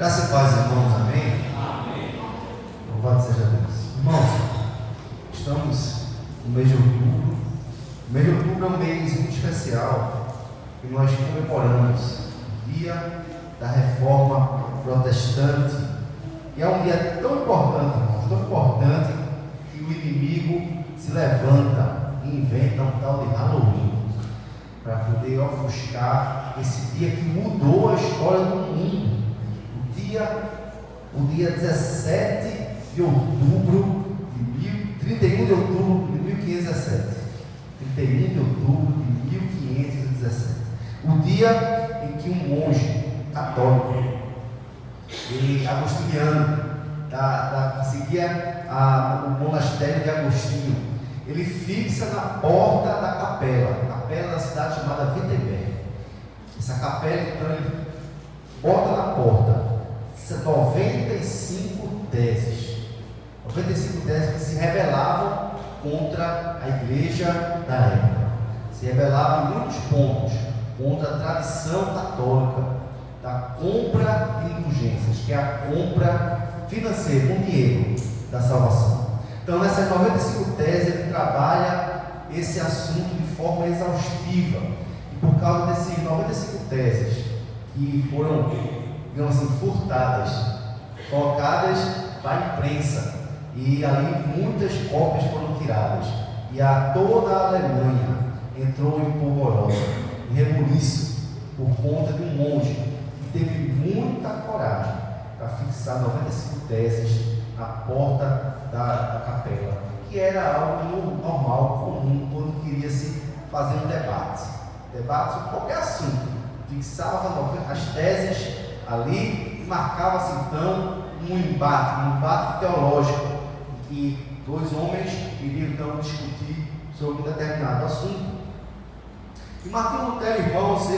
Graças e paz, irmãos, amém? Amém. Louvado seja Deus. Irmãos, estamos no mês de outubro. O mês de outubro é um mês muito especial que nós comemoramos o dia da Reforma Protestante. E é um dia tão importante, irmãos, tão importante, que o inimigo se levanta e inventa um tal de Halloween para poder ofuscar esse dia que mudou a história do mundo. O dia 17 de outubro de 31 de outubro de 1517. 31 de outubro de 1517. O dia em que um monge católico, ele agostiniano, que seguia o monastério de Agostinho, ele fixa na porta da capela da cidade chamada Wittenberg. Essa capela, então, ele bota na porta 95 teses que se rebelavam contra a igreja da época, se rebelavam em muitos pontos contra a tradição católica da compra de indulgências, que é a compra financeira, com dinheiro, da salvação. Então, nessas 95 teses, ele trabalha esse assunto de forma exaustiva, e por causa desses 95 teses que foram, digamos assim, furtadas, colocadas para a imprensa, e ali muitas cópias foram tiradas, e toda a Alemanha entrou em polvorosa, em rebuliço, por conta de um monge que teve muita coragem para fixar 95 teses na porta da capela, que era algo normal, comum, quando queria se fazer um debate sobre qualquer assunto. Fixava as teses ali e marcava-se então um embate teológico, em que dois homens iriam então discutir sobre um determinado assunto. E Martinho Lutero, irmãos,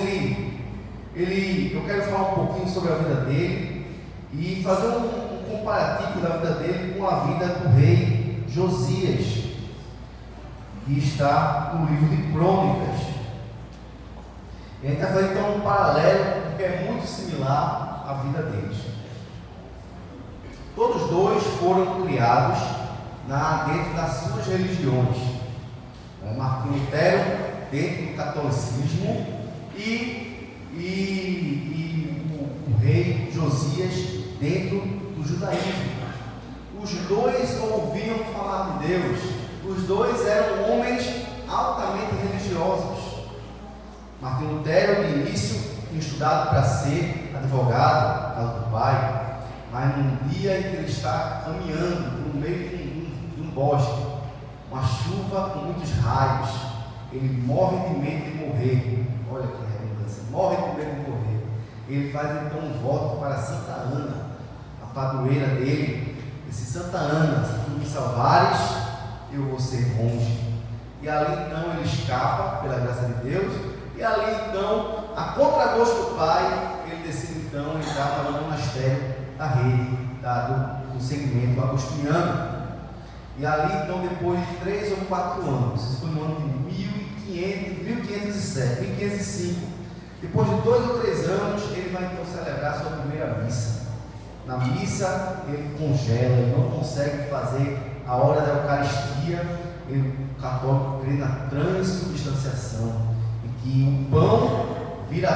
eu quero falar um pouquinho sobre a vida dele e fazer um comparativo da vida dele com a vida do rei Josias, que está no livro de Crônicas. E a gente vai fazer então um paralelo, porque é muito similar à vida deles. Todos dois foram criados dentro das suas religiões. Martinho Lutero dentro do catolicismo e o rei Josias dentro do judaísmo. Os dois ouviam falar de Deus, os dois eram homens altamente religiosos. Martinho Lutero, de início, tinha estudado para ser advogado, por causa do pai, mas num dia em que ele está caminhando no meio de um bosque, uma chuva com muitos raios, ele morre de medo de morrer. Olha que redundância, morre de medo de morrer. Ele faz então um voto para Santa Ana, a padroeira dele. Disse: Santa Ana, se tu me salvares, eu vou ser monge. E ali então ele escapa, pela graça de Deus, e ali então, a contragosto do pai, ele decide então entrar para o monastério da rede, do segmento agostiniano. E ali então, depois de 3 ou 4 anos, isso foi no ano de 1505, depois de 2 ou 3 anos, ele vai então celebrar sua primeira missa. Na missa, ele congela, ele não consegue fazer a hora da Eucaristia. O católico crê na transubstanciação, em que o pão vira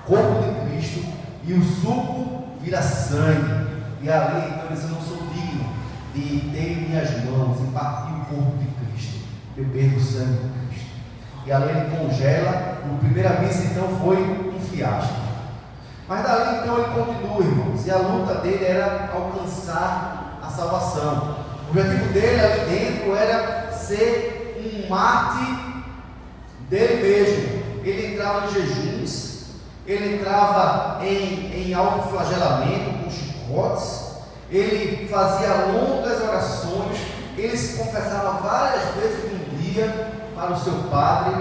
corpo de Cristo e o suco vira sangue. E ali então eles: eu não sou digno de ter em minhas mãos e partir o corpo de Cristo, beber do sangue de Cristo. E ali ele congela. A primeira missa então foi um fiasco. Mas dali então ele continua, irmãos, e a luta dele era alcançar a salvação. O objetivo dele ali dentro era ser um mártir dele mesmo. Ele entrava em jejuns, ele entrava em autoflagelamento com chicotes, ele fazia longas orações, ele se confessava várias vezes no dia para o seu padre,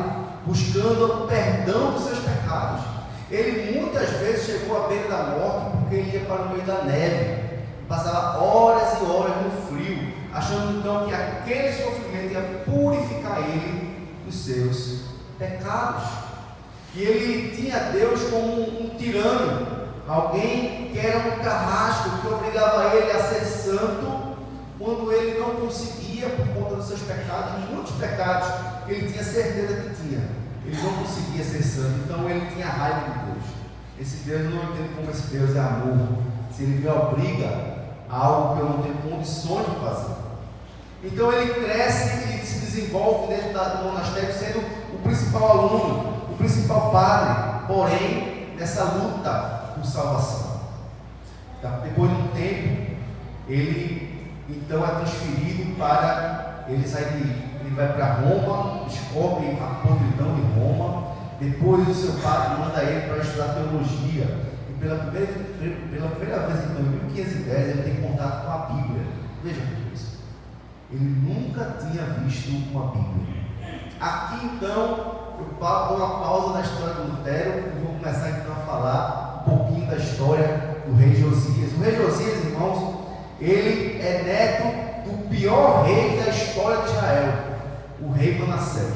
buscando perdão dos seus pecados. Ele muitas vezes chegou à beira da morte, porque ele ia para o meio da neve, passava horas e horas no frio, achando então que aquele sofrimento ia purificar ele dos seus pecados. E ele tinha Deus como um tirano, alguém que era um carrasco, que obrigava ele a ser santo, quando ele não conseguia, por conta dos seus pecados, muitos pecados que ele tinha certeza que tinha, ele não conseguia ser santo, então ele tinha raiva de Deus. Esse Deus, eu não entendo como esse Deus é amor, se ele me obriga a algo que eu não tenho condições de fazer. Então ele cresce e se desenvolve dentro do monastério, sendo o principal aluno, o principal padre, porém nessa luta por salvação. Depois de um tempo, ele então é transferido para, ele vai para Roma, descobre a podridão de Roma. Depois o seu padre manda ele para estudar teologia, e pela primeira vez então, em 1510, ele tem contato com a Bíblia. Veja isso. Ele nunca tinha visto uma Bíblia. Aqui então, eu dou uma pausa na história do Lutero e vou começar então a falar um pouquinho da história do rei Josias. O rei Josias, irmãos, ele é neto do pior rei da história de Israel, o rei Manassés.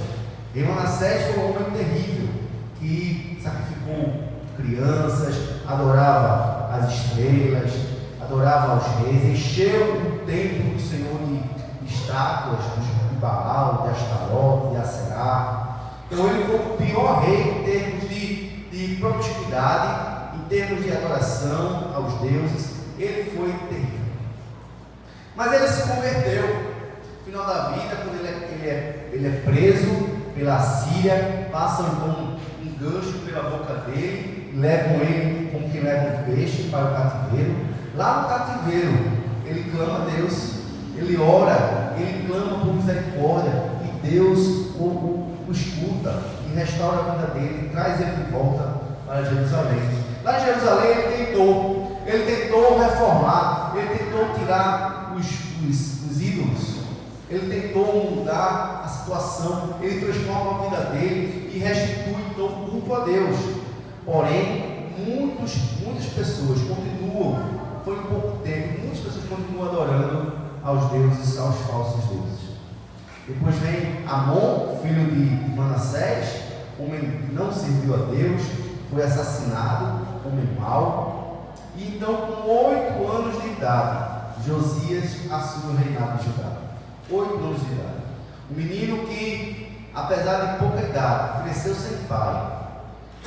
O rei Manassés foi um homem terrível, que sacrificou crianças, adorava as estrelas, adorava os reis, encheu o templo do Senhor de estátuas, de Baal, de Astarote, de Aserá. Então ele foi o pior rei em termos de promiscuidade, em termos de adoração aos deuses. Ele foi terrível. Mas ele se converteu. No final da vida, quando ele é preso pela Síria, passam então um gancho pela boca dele, levam ele como que leva um peixe para o cativeiro. Lá no cativeiro, ele clama a Deus, ele ora, ele clama por misericórdia, e Deus o escuta e restaura a vida dele, e traz ele de volta para Jerusalém. Lá em Jerusalém ele tentou reformar, ele tentou tirar os ídolos, ele tentou mudar a situação, ele transforma a vida dele e restitui então o culto a Deus. Porém, muitas pessoas continuam, foi em pouco tempo, muitas pessoas continuam adorando aos deuses, aos falsos deuses. Depois vem Amon, filho de Manassés, homem que não serviu a Deus, foi assassinado, homem mau. E então, com 8 anos de idade, Josias assume o reinado de Judá. 8 anos de idade. Um menino que, apesar de pouca idade, cresceu sem pai,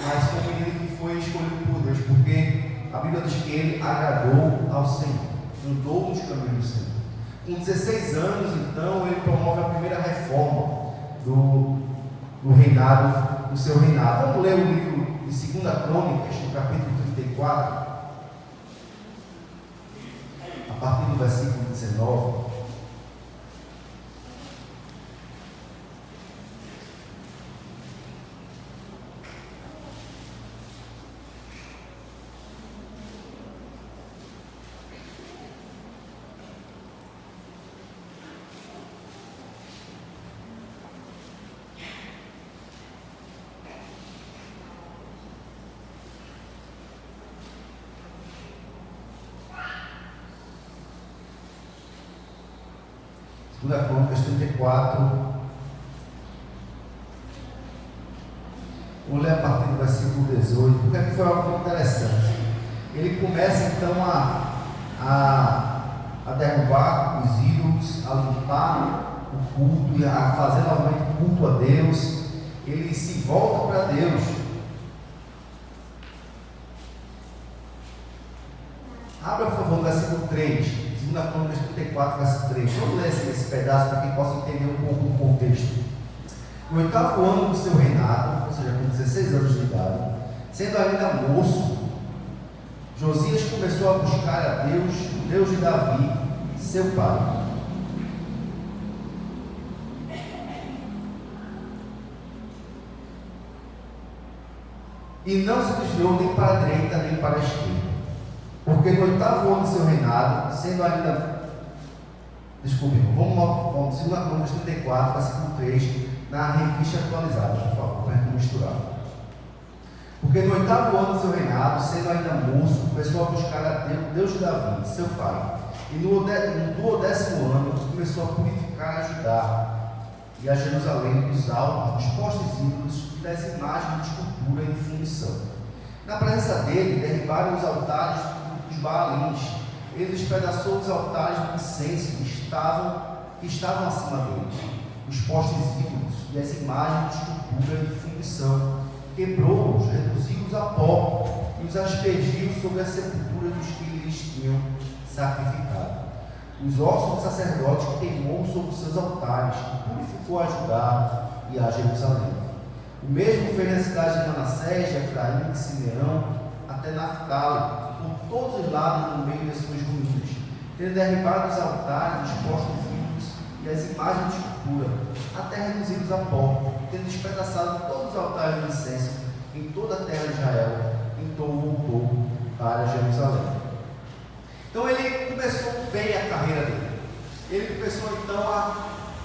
mas foi um menino que foi escolhido por Deus, porque a Bíblia diz que ele agradou ao Senhor, andou nos caminhos do Senhor. Com 16 anos, então, ele promove a primeira reforma do reinado, do seu reinado. Vamos ler o livro de 2 Crônicas, no capítulo 34, a partir do versículo 19. Segunda Crônicas 34, vou ler a partir do versículo 18, porque aqui foi algo muito interessante. Ele começa então a derrubar os ídolos, a limpar o culto e a fazer novamente culto a Deus. Ele se volta para Deus. Abra, por favor, no versículo 3. 2 Crônicas 34, verso 3. Vamos ler esse pedaço para quem possa entender um pouco o contexto. No 8º ano do seu reinado, ou seja, com 16 anos de idade, sendo ainda moço, Josias começou a buscar a Deus, o Deus de Davi, seu pai. E não se desviou nem para a direita nem para a esquerda. Porque no 8º ano do seu reinado, sendo ainda. Vamos 2 Crônicas 34, versículo 3, na revista atualizada, por favor, para não misturar. Porque no 8º ano do seu reinado, sendo ainda moço, começou a buscar a Deus de Davi, seu pai. E no 10º ano, começou a purificar a Judá e a Jerusalém dos altos, dos postes ídolos e das imagens de escultura em fundição. Na presença dele, derribaram os altares dos Baalins. Ele despedaçou os altares do incenso que estavam acima deles, os postes ídolos e as imagens de escultura e de fundição. Quebrou-os, reduziu-os a pó e os aspergiu sobre a sepultura dos que eles tinham sacrificado. Os ossos do sacerdote queimou sobre os seus altares e purificou a Judá e a Jerusalém. O mesmo fez na cidade de Manassés, de Efraim, de Simeão, até Naftali, por todos os lados no meio das suas ruínas, tendo derribado os altares, os postos ídolos e as imagens de escultura, até reduzi-los a pó, tendo despedaçado todos os altares de incenso em toda a terra de Israel, então voltou para Jerusalém. Então ele começou bem a carreira dele. Ele começou então a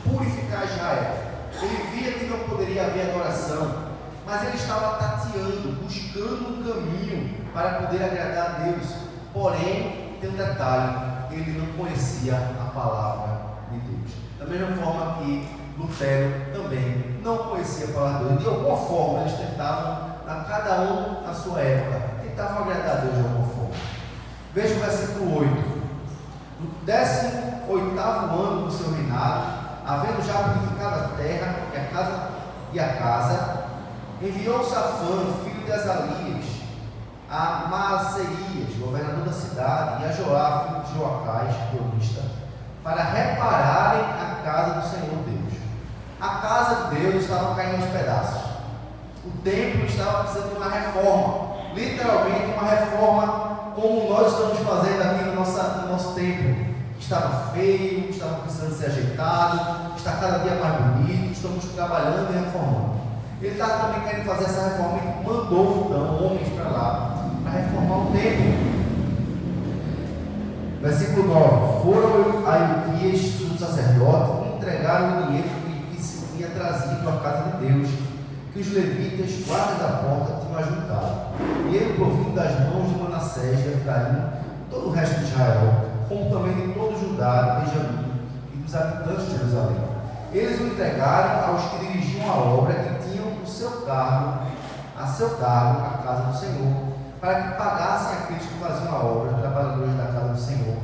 purificar Israel. Ele via que não poderia haver adoração, mas ele estava tateando, buscando um caminho para poder agradar a Deus. Porém, tem um detalhe: ele não conhecia a palavra de Deus. Da mesma forma que Lutero também não conhecia a palavra de Deus. De alguma forma, eles tentavam, a cada um na sua época, tentavam agradar a Deus de alguma forma. Veja o versículo 8. No 18º ano do seu reinado, havendo já purificado a terra e a casa, enviou Safã, filho de Azalias, a Maaseias, governador da cidade, e a Joá, filho de Joacás, cronista, para repararem a casa do Senhor Deus. A casa de Deus estava caindo aos pedaços. O templo estava precisando de uma reforma, literalmente uma reforma como nós estamos fazendo aqui no nosso templo. Estava feio, estava precisando ser ajeitado, está cada dia mais bonito, estamos trabalhando e reformando. Ele estava também querendo fazer essa reforma e mandou então homens para lá, para reformar o templo. Versículo 9: foram a Ilquias, sumo sacerdote, e entregaram o dinheiro que se tinha trazido à casa de Deus, que os levitas, guardas da porta, tinham ajuntado. E ele provido das mãos de Manassés, de Efraim, todo o resto de Israel, como também de todo Judá, de Benjamim e dos habitantes de Jerusalém. Eles o entregaram aos que dirigiam a obra e tinham a seu cargo a casa do Senhor, para que pagassem aqueles que faziam a obra, trabalhadores da casa do Senhor,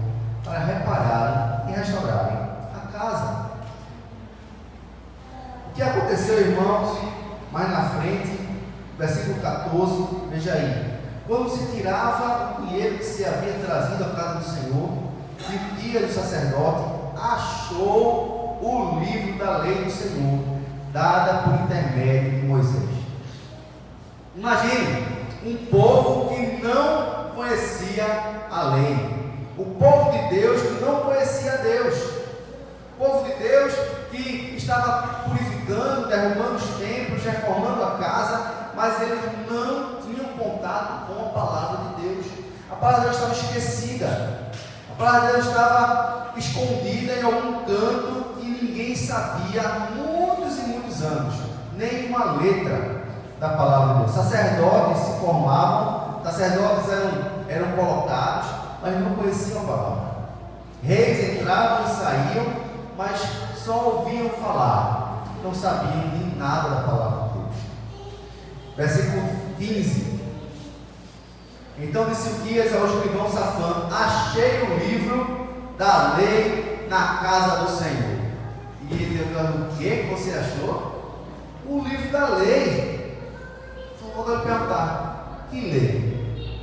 para repararem e restaurarem a casa. O que aconteceu, irmãos, mais na frente, versículo 14, veja aí. Quando se tirava o dinheiro que se havia trazido à casa do Senhor, Ilquias do sacerdote achou o livro da lei do Senhor, dada por intermédio de Moisés. Imagine um povo que não conhecia a lei, o povo de Deus que não conhecia Deus, o povo de Deus que estava purificando, derrubando os templos, reformando a casa, mas eles não tinham contato com a palavra de Deus. A palavra de Deus estava esquecida, a palavra de Deus estava escondida em algum canto e ninguém sabia há muitos e muitos anos, nem uma letra da palavra de Deus. Sacerdotes se formavam, sacerdotes eram colocados, mas não conheciam a palavra. Reis entravam e saíam, mas só ouviam falar, não sabiam nem nada da palavra de Deus. Versículo 15. Então disse Ilquias ao escrivão Safã: achei o livro da lei na casa do Senhor. E ele perguntou: o que você achou? O livro da lei. Só vou lhe perguntar: que lei?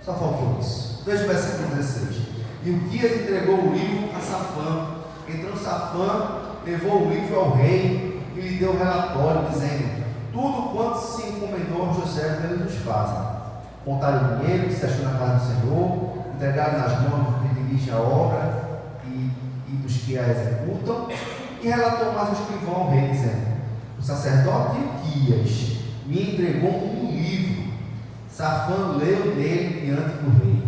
Só faltou isso. Veja o versículo 16. Ilquias entregou o livro a Safã. Entrou Safã, levou o livro ao rei e lhe deu o relatório, dizendo: tudo quanto se encomendou aos seus servos, eles nos fazem. Contaram o dinheiro que se achou na casa do Senhor, entregaram nas mãos dos que dirigem a obra e dos que a executam, e relatou mais o escrivão ao rei, dizendo: o sacerdote Ilquias me entregou um livro. Safã leu nele diante do rei.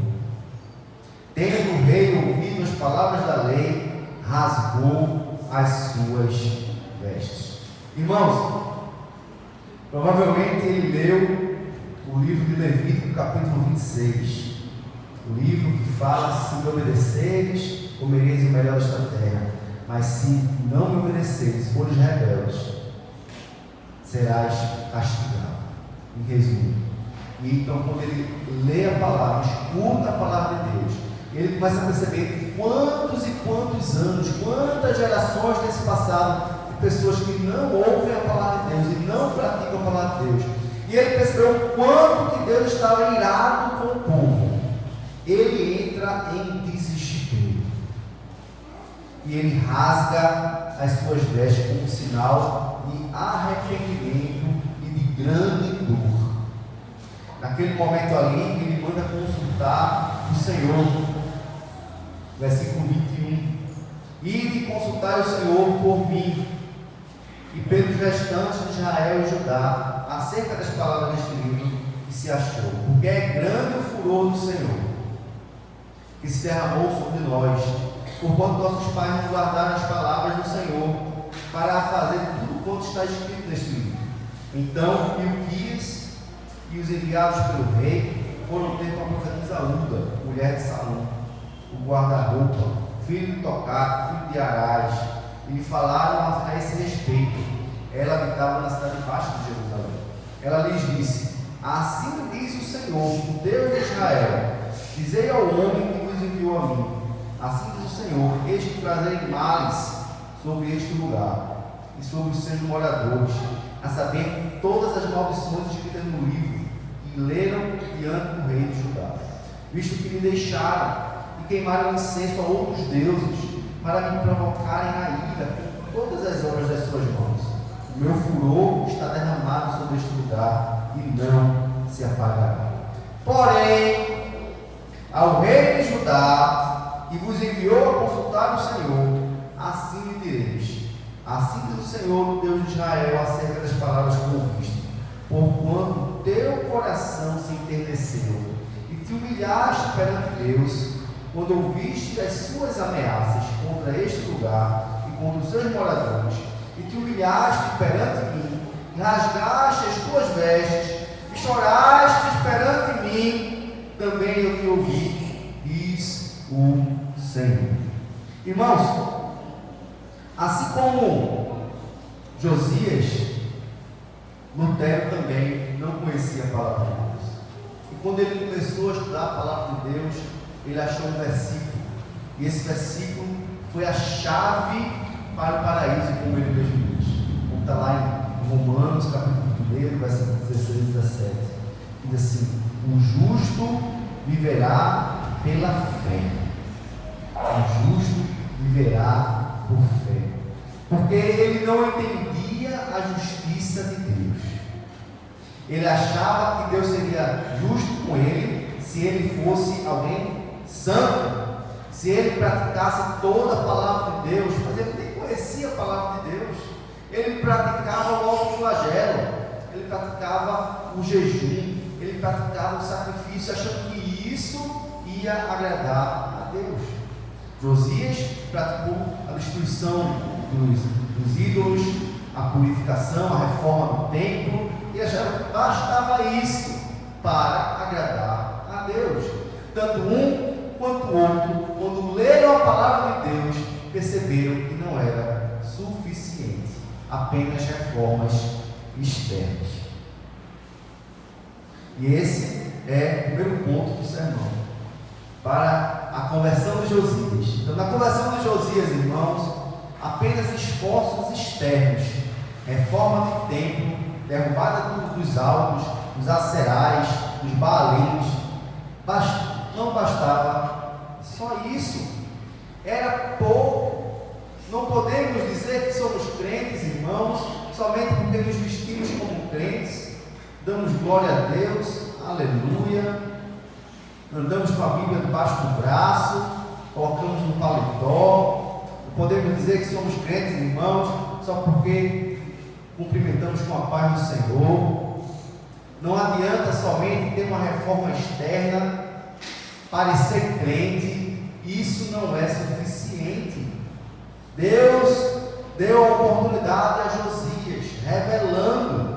Tendo o rei ouvido as palavras da lei, rasgou as suas vestes. Irmãos, provavelmente ele leu o livro de Levítico, capítulo 26, o livro que fala: se me obedeceres, comereis o melhor desta terra, mas se não me obedeceres, fores rebeldes, serás castigado. Em resumo, E então, quando ele lê a palavra, escuta a palavra de Deus, ele começa a perceber quantos e quantos anos, quantas gerações têm se passado de pessoas que não ouvem a palavra de Deus e não praticam a palavra de Deus. E ele percebeu o quanto que Deus estava irado com o povo. Ele entra em desespero. E ele rasga as suas vestes como sinal de arrependimento e de grande dor. Naquele momento ali, ele manda consultar o Senhor. Versículo 21. Ide consultar o Senhor por mim e pelos restantes de Israel e Judá acerca das palavras deste livro que se achou, porque é grande o furor do Senhor que se derramou sobre nós, porquanto nossos pais não guardaram as palavras do Senhor para fazer tudo quanto está escrito neste livro. Então Ilquias e os enviados pelo rei foram ter com a profetisa Uda, mulher de Salom, o guarda-roupa, filho de Tocar, filho de Arás, e lhe falaram a esse respeito. Ela habitava na cidade baixa de Jerusalém. Ela lhes disse: assim diz o Senhor, o Deus de Israel: dizei ao homem que vos enviou a mim, assim diz o Senhor, eis que trazei males sobre este lugar e sobre os seus moradores, a saber todas as maldições escritas no livro que leram diante do rei de Judá, visto que me deixaram e queimaram incenso a outros deuses para me provocarem a ira com todas as obras das suas mãos. O meu furor está derramado sobre este lugar e não se apagará. Porém, ao rei de Judá, que vos enviou a consultar o Senhor, assim lhe direis: assim diz o Senhor, o Deus de Israel, acerca das palavras que ouviste, porquanto teu coração se enterneceu e te humilhaste perante Deus, quando ouviste as suas ameaças contra este lugar e contra os seus moradores, e te humilhaste perante mim, e rasgaste as tuas vestes, e choraste perante mim, também eu te ouvi, diz o Senhor. Irmãos, assim como Josias, Lutero também não conhecia a palavra de Deus. E quando ele começou a estudar a palavra de Deus, ele achou um versículo. E esse versículo foi a chave para o paraíso, como ele mesmo diz. Como está lá em Romanos, capítulo 1, versículo 16 e 17. Diz assim: o justo viverá pela fé. O justo viverá por fé. Porque ele não entendia a justiça de Deus. Ele achava que Deus seria justo com ele se ele fosse alguém santo, se ele praticasse toda a palavra de Deus. Mas ele nem conhecia a palavra de Deus. Ele praticava o autoflagelo, ele praticava o jejum, ele praticava o sacrifício, achando que isso ia agradar a Deus. Josias praticou a destruição dos ídolos, a purificação, a reforma do templo, e achava que bastava isso para agradar a Deus. Tanto um quanto o outro, quando leram a palavra de Deus, perceberam que não era suficiente, apenas reformas externas. E esse é o primeiro ponto do sermão, para a conversão de Josias. Então, na conversão de Josias, irmãos, apenas esforços externos, reforma do templo, derrubada dos altos, dos acerais, dos baalins, não bastava. Só isso era pouco. Não podemos dizer que somos crentes, irmãos, somente porque nos vestimos como crentes, damos glória a Deus, aleluia, andamos com a Bíblia debaixo do braço, colocamos no paletó. Não podemos dizer que somos crentes, irmãos, só porque cumprimentamos com a paz do Senhor. Não adianta somente ter uma reforma externa, parecer crente, isso não é suficiente. Deus deu a oportunidade a Josias, revelando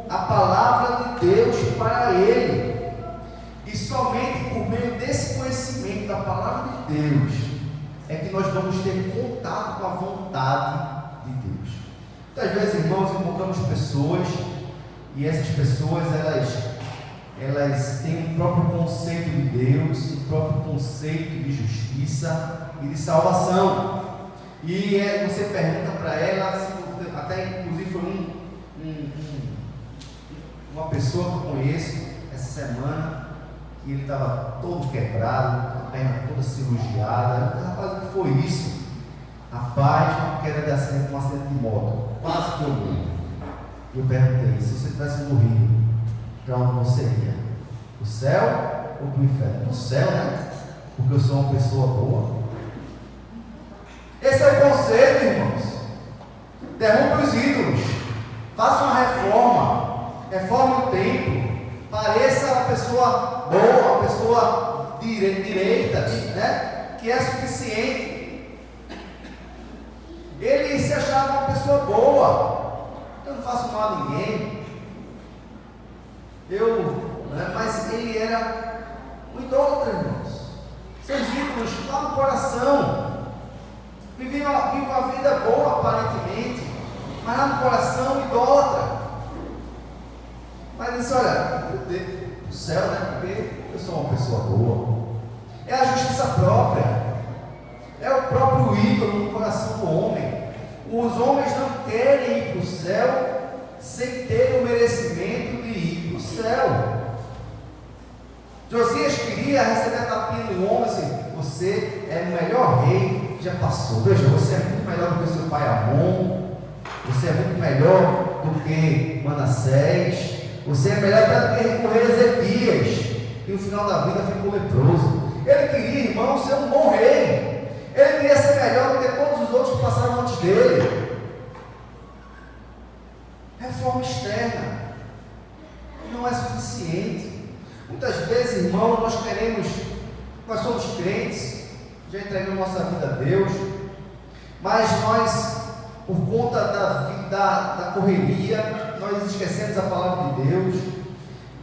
a palavra de Deus para ele. E somente por meio desse conhecimento da palavra de Deus é que nós vamos ter contato com a vontade de Deus. Muitas vezes, irmãos, encontramos pessoas e essas pessoas, elas têm um próprio conceito de Deus, um próprio conceito de justiça e de salvação. E você pergunta para ela, até inclusive foi uma pessoa que eu conheço essa semana, que ele estava todo quebrado, a perna toda cirurgiada. Rapaz, o que foi isso? Rapaz, uma queda de acidente, um acidente de moto, quase que eu morri. E eu perguntei, se você tivesse morrido, para onde você ia? Para o céu ou para o inferno? Para o céu, né? Porque eu sou uma pessoa boa. Esse é o conceito, irmãos. Derrube os ídolos, faça uma reforma, reforme o templo, pareça uma pessoa boa, uma pessoa direita, né? Que é suficiente. Ele se achava uma pessoa boa. Eu não faço mal a ninguém. Mas ele era um idólatra, irmãos. Seus ídolos lá no coração. Viviam uma vida boa aparentemente, mas lá no coração idólatra. Mas disse, olha, o céu, né? Porque eu sou uma pessoa boa. É a justiça própria. É o próprio ídolo no coração do homem. Os homens não querem ir para o céu sem ter o merecimento de ir para o céu. Josias queria receber a tapinha do homem assim: você é o melhor rei que já passou. Veja, você é muito melhor do que o seu pai Amon. Você é muito melhor do que Manassés. Você é melhor até do que o rei Ezequias, que no final da vida ficou leproso. Ele queria, irmão, ser um bom rei. Ele queria ser melhor do que todos os outros que passaram antes dele. Reforma externa não é suficiente. Muitas vezes, irmão, nós somos crentes, já entregamos nossa vida a Deus, mas nós, por conta da correria, nós esquecemos a palavra de Deus,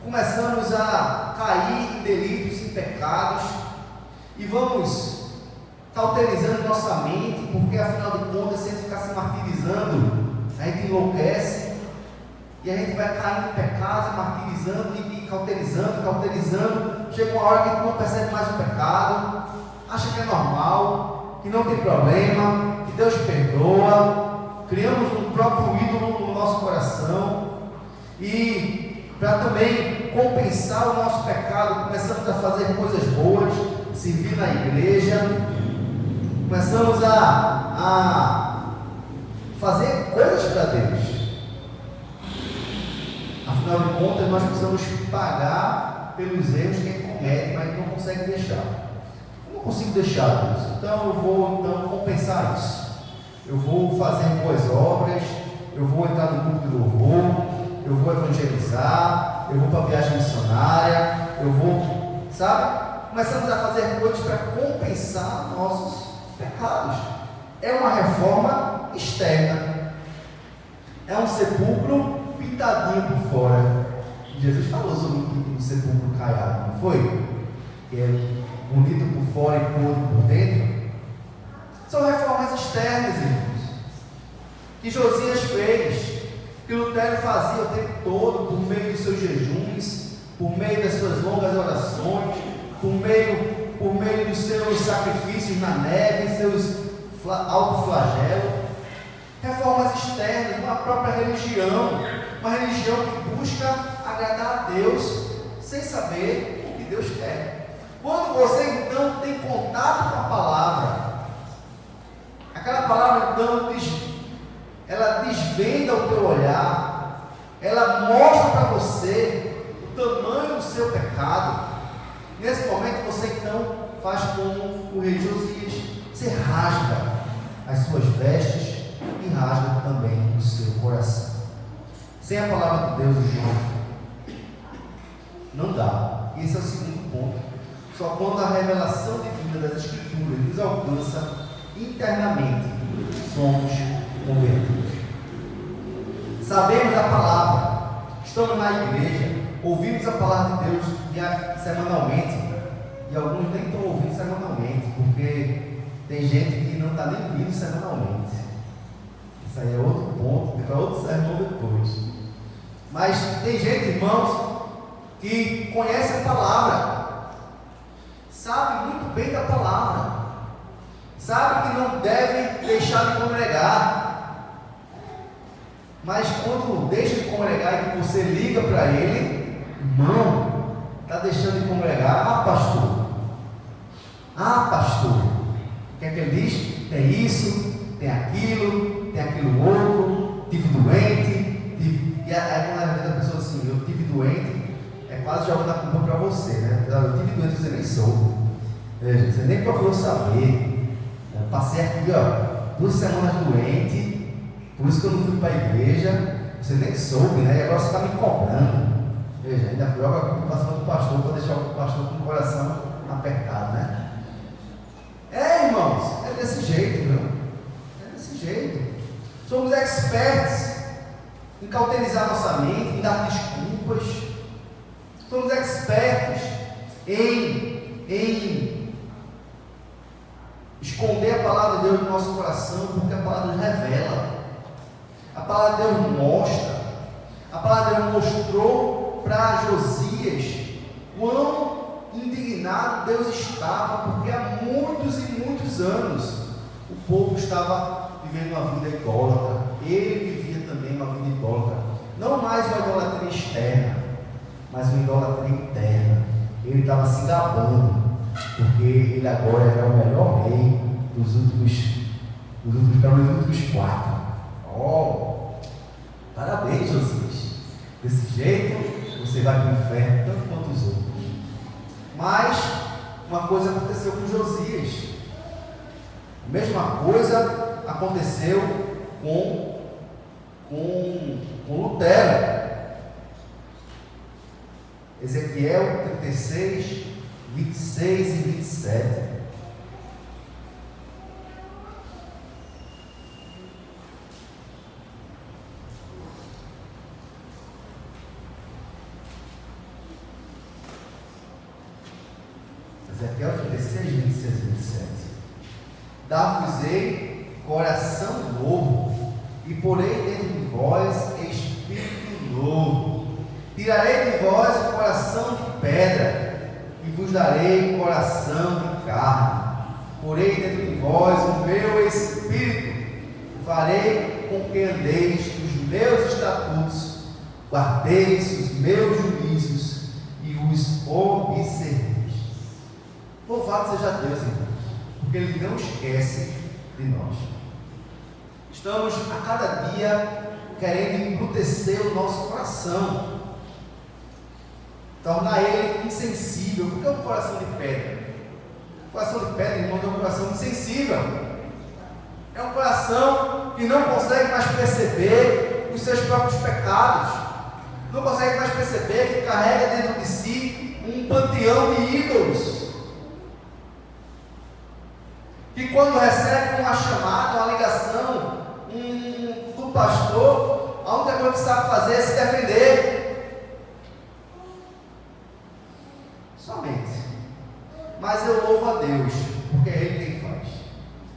começamos a cair em delitos, em pecados, e vamos cauterizando nossa mente, porque afinal de contas, se a gente ficar se martirizando, a gente enlouquece, e a gente vai caindo em pecado, martirizando e cauterizando. Chega uma hora que a gente não percebe mais o pecado, acha que é normal, que não tem problema, que Deus perdoa. Criamos um próprio ídolo no nosso coração, e para também compensar o nosso pecado, começamos a fazer coisas boas, servir na igreja, começamos a fazer coisas para Deus. Afinal de contas, nós precisamos pagar pelos erros que a gente comete, mas não consegue deixar. Eu não consigo deixar, Deus. Então eu vou compensar isso. Eu vou fazer boas obras, eu vou entrar no grupo de louvor, eu vou evangelizar, eu vou para a viagem missionária, eu vou, sabe? Começamos a fazer coisas para compensar nossos pecados. É uma reforma externa. É um sepulcro pintadinho por fora. Jesus falou sobre um sepulcro caiado, não foi? Que é bonito por fora e podre por dentro. São reformas externas, irmãos, que Josias fez, que Lutero fazia o tempo todo, por meio dos seus jejuns, por meio das suas longas orações, por meio dos seus sacrifícios na neve, seus autoflagelos. Reformas externas, uma própria religião, uma religião que busca agradar a Deus, sem saber o que Deus quer. Quando você então tem contato com a palavra, aquela palavra então ela desvenda o teu olhar, ela mostra para você o tamanho do seu pecado. Nesse momento você então faz como o rei Josias, você rasga as suas vestes e rasga também o seu coração. Sem a palavra de Deus, irmão, não dá. Esse é o segundo ponto. Só quando a revelação divina das Escrituras nos alcança internamente, somos convertidos. Sabemos a palavra, estamos na igreja, ouvimos a palavra de Deus semanalmente, e alguns nem estão ouvindo semanalmente, porque tem gente que não está nem vindo semanalmente. Isso aí é outro ponto, tem outro sermão depois. Mas tem gente, irmãos, que conhece a palavra, sabe muito bem da palavra, sabe que não deve deixar de congregar, mas quando deixa de congregar e que você liga para ele, irmão, está deixando de congregar. Ah, pastor, o que é que ele diz? Tem isso, tem aquilo outro, tive doente, e aí quando a vida da pessoa assim, eu tive doente, é quase jogando a culpa para você, né? Eu tive doente, você nem soube, você nem procurou saber. Eu passei aqui, 2 semanas doente, por isso que eu não fui para a igreja, você nem soube, né? E agora você está me cobrando. Veja, ainda joga a culpa do pastor para deixar o pastor com o coração apertado, né? Irmãos, é desse jeito, viu? É desse jeito. Somos experts em cauterizar nossa mente, em dar desculpas. Somos expertos em esconder a palavra de Deus no nosso coração, porque a palavra de Deus revela, a palavra de Deus mostra, a palavra de Deus mostrou para Josias quão indignado Deus estava, porque há muitos e muitos anos o povo estava vivendo uma vida idólatra. Ele vivia também uma vida idólatra, não mais uma idolatria externa, mas uma idolatria interna. Ele estava se gabando, porque ele agora era o melhor rei dos últimos 4. Parabéns, Josias. Desse jeito você vai para o inferno tanto quanto os outros. Mas uma coisa aconteceu com Josias, a mesma coisa aconteceu com Lutero. Ezequiel 36, 26 e 27. Ezequiel 36, 26 e 27. Dar-vos-ei coração novo, e porei dentro de vós espírito novo. Tirarei de vós o coração de pedra, e vos darei coração de carne. Porei dentro de vós o meu espírito, e farei com que andeis os meus estatutos, guardeis os meus juízos e os observeis. Louvado seja Deus, irmãos, porque Ele não esquece de nós. Estamos a cada dia querendo embrutecer o nosso coração, tornar ele insensível. Porque é um coração de pedra. O coração de pedra, irmãos, é um coração insensível. É um coração que não consegue mais perceber os seus próprios pecados, não consegue mais perceber que carrega dentro de si um panteão de ídolos, que quando recebe uma chamada, uma ligação do pastor, a única coisa que sabe fazer é se defender. Somente. Mas eu louvo a Deus, porque é Ele quem faz,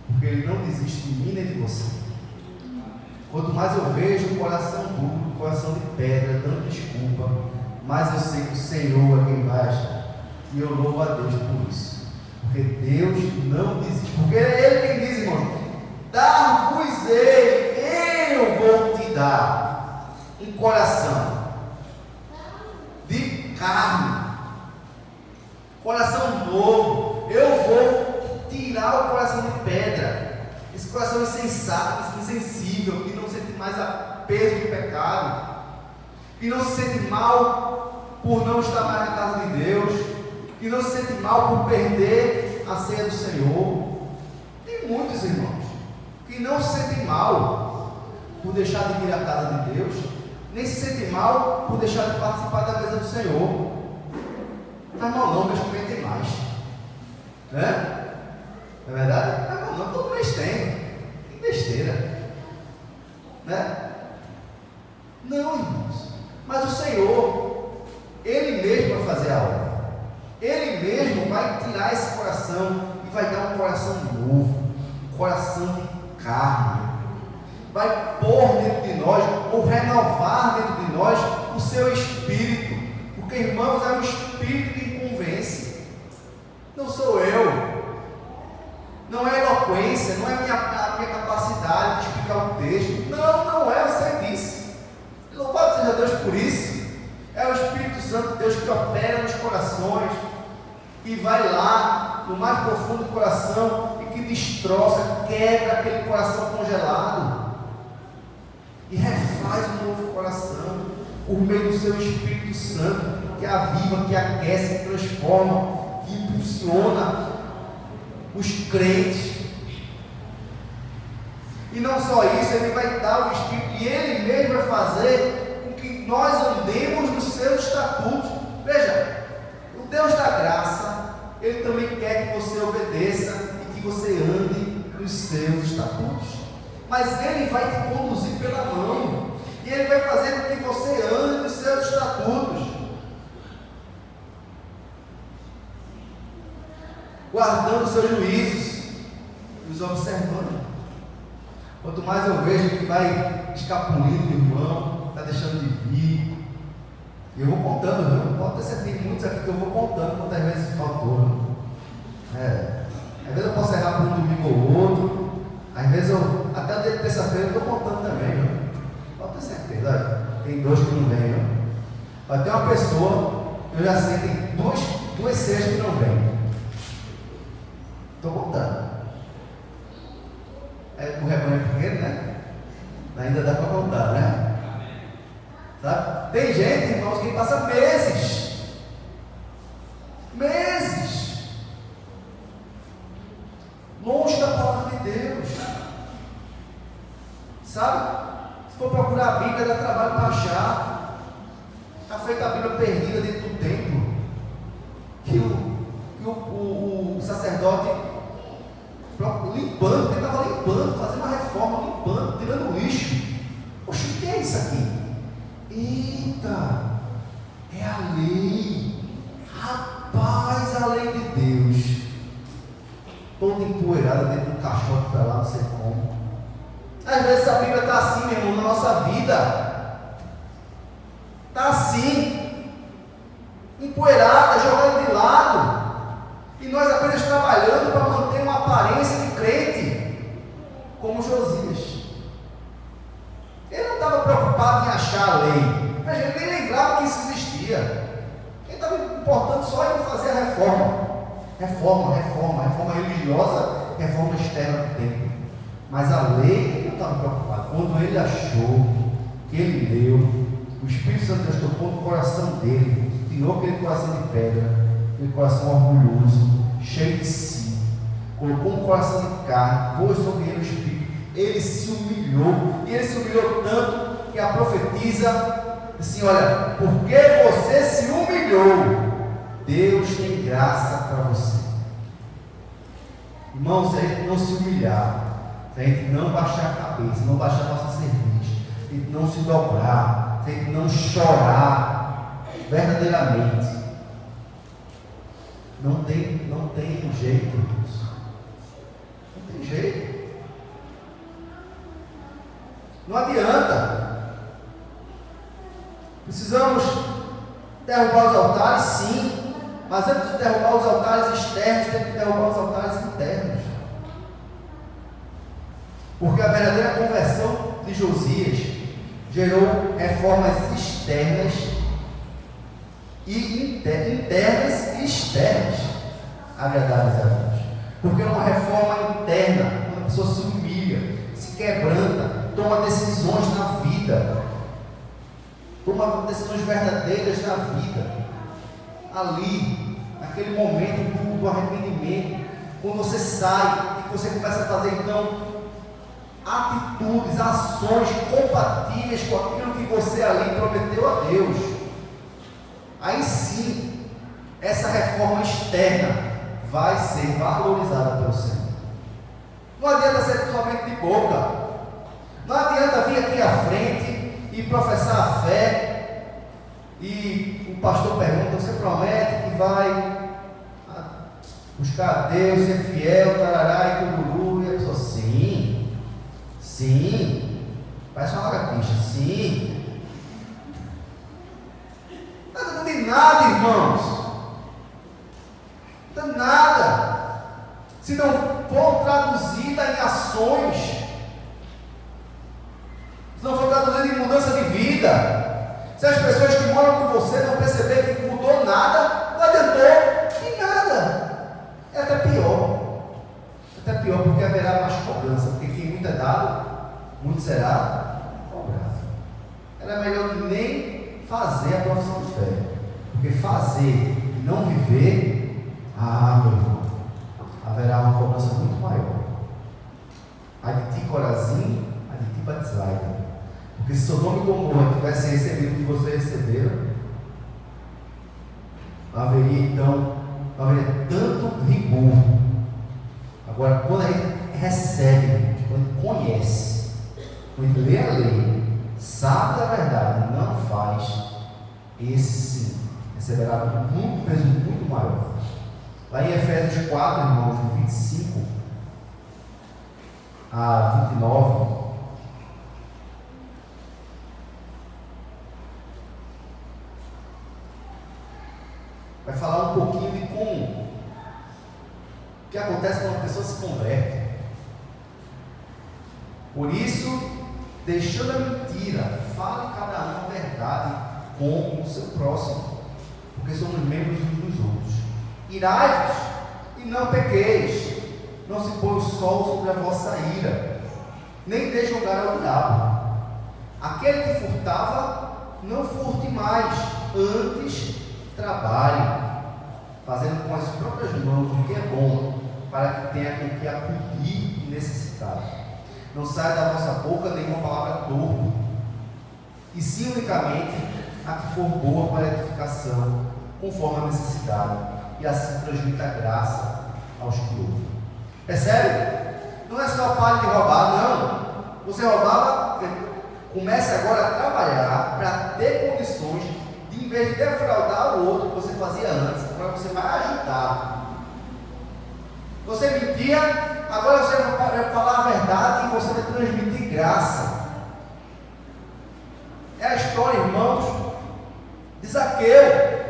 porque Ele não desiste de mim nem de você. Quanto mais eu vejo o coração duro, o coração de pedra, dando desculpa, mais eu sei que o Senhor é quem vai achar. E eu louvo a Deus por isso. Porque Deus não desiste. Porque é Ele quem diz, irmão: dar-vos-ei, eu vou te dar um coração de carne, coração novo. Eu vou tirar o coração de pedra, esse coração insensato, insensível, que não sente mais a peso do pecado, que não se sente mal por não estar mais na casa de Deus, que não se sente mal por perder a ceia do Senhor. Tem muitos irmãos que não se sentem mal por deixar de vir à casa de Deus, nem se sentem mal por deixar de participar da mesa do Senhor. Mas não, mas também tem mais, né? Não é verdade? Mas não, todo mês tem besteira, né? Não, irmãos, mas o Senhor, Ele mesmo vai fazer a obra. Ele mesmo vai tirar esse coração e vai dar um coração novo, um coração de carne. vai pôr dentro de nós, ou renovar dentro de nós, o seu espírito. Porque, irmãos, é o espírito que convence. Não sou eu. Não é eloquência, não é a minha capacidade de explicar o texto. Não é, você disse. Louvado seja Deus por isso. É o Espírito Santo de Deus que opera nos corações, e vai lá no mais profundo do coração e que destroça, quebra aquele coração congelado e refaz um novo coração por meio do seu Espírito Santo, que aviva, que aquece, que transforma, que impulsiona os crentes. E não só isso, ele vai dar o Espírito, e ele mesmo vai fazer com que nós andemos nos seus estatutos. Veja, o Deus da graça, ele também quer que você obedeça e que você ande nos seus estatutos. Mas ele vai te conduzir pela mão, e ele vai fazer com que você ande nos seus estatutos, guardando os seus juízos, os observando. Quanto mais eu vejo que vai escapulindo, irmão, está deixando de vir, e eu vou contando, viu? Pode ter certeza, tem muitos aqui que eu vou contando quantas vezes faltou. Às vezes eu posso errar por um domingo ou outro, às vezes eu, até o dia de terça-feira eu estou contando também, viu? Pode ter certeza, olha, tem dois que não vêm, viu? Vai ter uma pessoa, eu já sei, tem duas cenas que não vêm. Estou contando. O rebanho é pequeno, né? Ainda dá para contar, né? Sabe? Tem gente, irmãos, que passa meses longe da palavra de Deus. Sabe? Se for procurar a Bíblia, dá trabalho para achar. Está feita a Bíblia perdida dentro do templo, que o sacerdote limpando, ele estava limpando, fazendo uma reforma, limpando, tirando lixo. Poxa, o que é isso aqui? Eita, é a lei. Rapaz, a lei de Deus, toda empoeirada dentro do caixote para lá, não sei como. Às vezes a Bíblia está assim, meu irmão, na nossa vida. Está assim, empoeirada, jogada de lado. E nós apenas trabalhando para manter uma aparência de crente, como Josias. Ele não estava preocupado em achar a lei. Veja, ele nem lembrava que isso existia. Ele estava importando só em fazer a reforma. Reforma religiosa, reforma externa do templo. Mas a lei, ele não estava preocupado. Quando ele achou, que ele leu, o Espírito Santo Deus tocou no coração dele, tirou aquele coração de pedra, aquele coração orgulhoso, cheio de si, colocou um coração de carne, pôs sobre ele o Espírito. Ele se humilhou, e ele se humilhou tanto que a profetisa disse assim: olha, porque você se humilhou, Deus tem graça para você. Irmão, se a gente não se humilhar, se a gente não baixar a cabeça, não baixar a nossa cerviz, se a gente não se dobrar, se a gente não chorar verdadeiramente, não tem jeito, irmãos. Não tem jeito. Não adianta. Precisamos derrubar os altares, sim, mas antes de derrubar os altares externos, tem que derrubar os altares internos. Porque a verdadeira conversão de Josias gerou reformas externas e internas e externas agradáveis a Deus. Porque é uma reforma interna, quando a pessoa se humilha, se quebranta, toma decisões na vida, toma decisões verdadeiras na vida, ali, naquele momento do arrependimento, quando você sai e você começa a fazer então atitudes, ações compatíveis com aquilo que você ali prometeu a Deus, aí sim, essa reforma externa vai ser valorizada pelo Senhor. Não adianta ser somente de boca, não adianta vir aqui à frente e professar a fé, e o pastor pergunta: você promete que vai buscar a Deus, ser fiel, tarará e tururu? E a pessoa: sim, Parece uma lagartixa. Sim. Não tem nada, irmãos. Não tem nada. Se não for traduzida em ações, se não for traduzida em mudança de vida, se as pessoas que moram com você não perceberem que mudou nada, não adiantou em nada. É até pior. Até pior, porque haverá mais cobrança. Porque quem muito é dado, muito será cobrado. Era melhor nem fazer a profissão de fé. Porque fazer e não viver, meu irmão, haverá uma cobrança muito maior. A de ti, Corazim, a de ti, Betsaida. Porque se Sodoma e Gomorra tivessem recebido o que vocês receberam, haveria tanto rigor. Agora, quando a gente recebe, quando a gente conhece, quando a gente lê a lei, sabe da verdade e não faz, esse sim receberá muito peso muito maior. Lá em Efésios 4, irmãos, do 25 a 29, vai falar um pouquinho de como o que acontece quando a pessoa se converte. Por isso, deixando a mentira, fale cada um a verdade com o seu próximo, porque somos membros uns dos outros. Irai-vos e não pequeis, não se põe o sol sobre a vossa ira, nem dê lugar ao diabo. Aquele que furtava, não furte mais, antes trabalhe, fazendo com as próprias mãos o que é bom, para que tenha com que acudir e necessitar. Não saia da vossa boca nenhuma palavra torpe, e sim unicamente a que for boa para a edificação, conforme a necessidade, e assim transmita graça aos que ouvem. Percebe? Não é só pare de roubar, não. Você roubava, comece agora a trabalhar para ter condições de, em vez de defraudar o outro que você fazia antes, agora você vai ajudar. Você mentia, agora você vai falar a verdade e você vai transmitir graça. É a história, irmãos, de Zaqueu.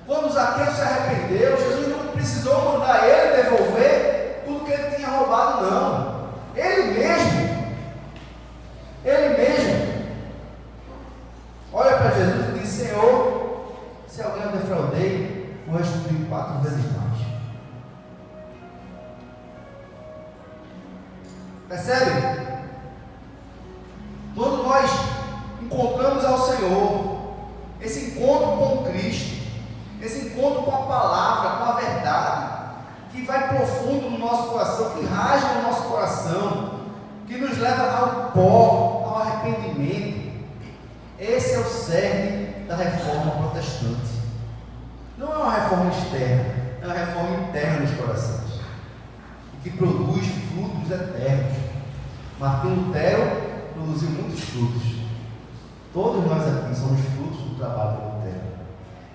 Quando Zaqueu se arrependeu, Jesus não precisou mandar ele devolver tudo que ele tinha roubado, não. Ele mesmo olha para Jesus e diz: Senhor, se alguém eu defraudei, vou restituir 4 vezes mais. Percebe? Quando nós encontramos ao Senhor, esse encontro com Cristo, esse encontro com a palavra, com a verdade, que vai profundo no nosso coração, que rasga no nosso coração, que nos leva ao pó, ao arrependimento. Esse é o cerne da reforma protestante. Não é uma reforma externa, é uma reforma interna nos corações, que produz frutos eternos. Martinho Lutero produziu muitos frutos. Todos nós aqui somos frutos do trabalho de Lutero,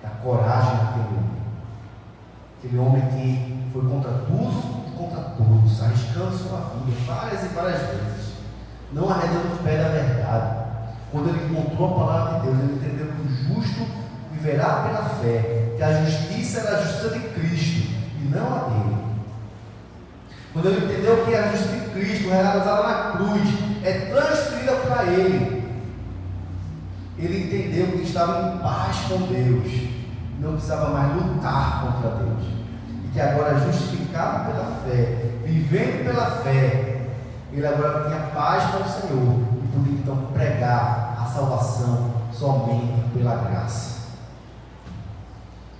da coragem daquele homem. Aquele homem que foi contra tudo e contra todos, arriscando sua vida várias e várias vezes, não arredando o pé da verdade. Quando ele encontrou a palavra de Deus, ele entendeu que o justo viverá pela fé, que a justiça era a justiça de Cristo e não a dele. Quando ele entendeu que a justiça de Cristo, realizada na cruz, é transferida para ele, ele entendeu que estava em paz com Deus, não precisava mais lutar contra Deus, e que agora, justificado pela fé, vivendo pela fé, ele agora tinha paz com o Senhor e podia então pregar a salvação somente pela graça.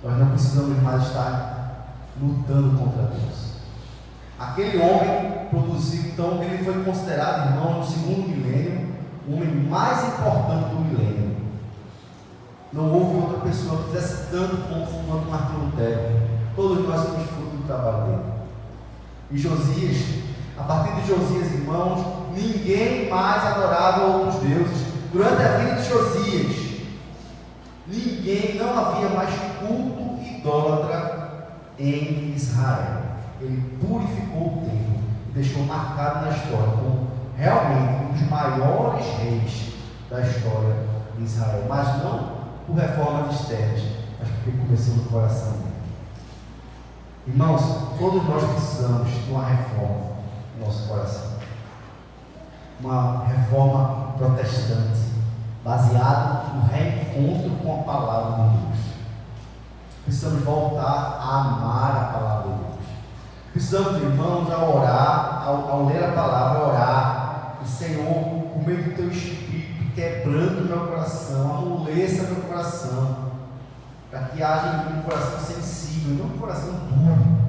Nós não precisamos mais estar lutando contra Deus. Aquele homem produziu, então, ele foi considerado, irmão, no segundo milênio, o homem mais importante do milênio. Não houve outra pessoa que fizesse tanto quanto Martim Lutero. Todos nós somos fruto do trabalho dele. E Josias, a partir de Josias, irmãos, ninguém mais adorava outros deuses. Durante a vida de Josias, não havia mais culto idólatra em Israel. Ele purificou o templo e deixou marcado na história como realmente um dos maiores reis da história de Israel, mas não por reformas externas, mas porque começou no coração dele. Irmãos, todos nós precisamos de uma reforma no nosso coração, uma reforma protestante, baseada no reencontro com a palavra de Deus. Precisamos voltar a amar a palavra de Deus. Precisamos, irmãos, a orar, ao ler a palavra, orar, e Senhor, por meio do teu Espírito, quebrando meu coração, amoleça meu coração, para que haja em mim um coração sensível, não um coração duro.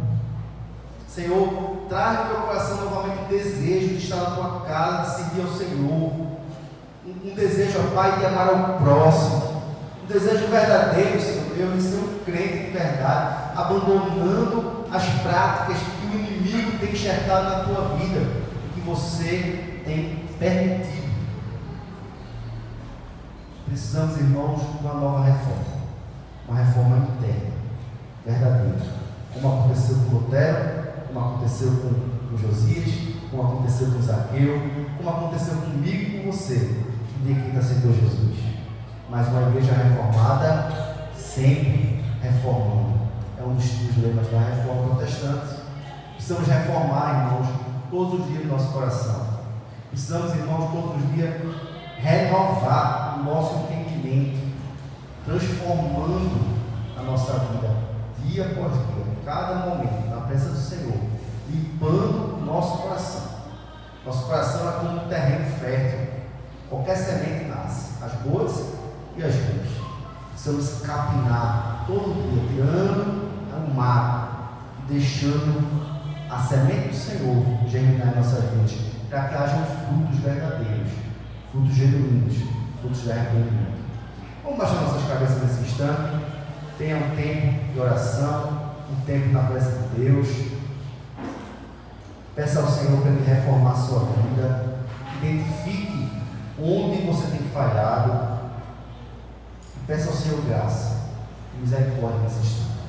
Senhor, traz no meu coração novamente o desejo de estar na tua casa, de servir ao Senhor, um desejo, ó Pai, de amar ao próximo, um desejo verdadeiro, Senhor Deus, de ser um crente de verdade, abandonando as práticas que o inimigo tem enxertado na tua vida e que você tem permitido. Precisamos, irmãos, de uma nova reforma, uma reforma interna, verdadeira, como aconteceu com Lutero, como aconteceu com Josias, como aconteceu com Zaqueu, como aconteceu comigo e com você, no dia que aceitou Jesus. Mas uma igreja reformada, sempre reformando. É um dos lemas da reforma protestante. Precisamos reformar, irmãos, todos os dias do nosso coração. Precisamos, irmãos, todos os dias renovar o nosso entendimento, transformando a nossa vida, dia após dia, em cada momento, na presença do Senhor, limpando o nosso coração. Nosso coração é como um terreno fértil. Qualquer semente nasce, as boas e as ruins. Precisamos capinar todo dia, tirando o mato e deixando a semente do Senhor germinar em nossas vidas, para que hajam frutos verdadeiros, frutos genuínos, frutos de arrependimento. Vamos baixar nossas cabeças nesse instante. Tenha um tempo de oração, um tempo na presença de Deus. Peça ao Senhor para Ele reformar a sua vida. Identifique onde você tem falhado. E peça ao Senhor graça e misericórdia nesse instante.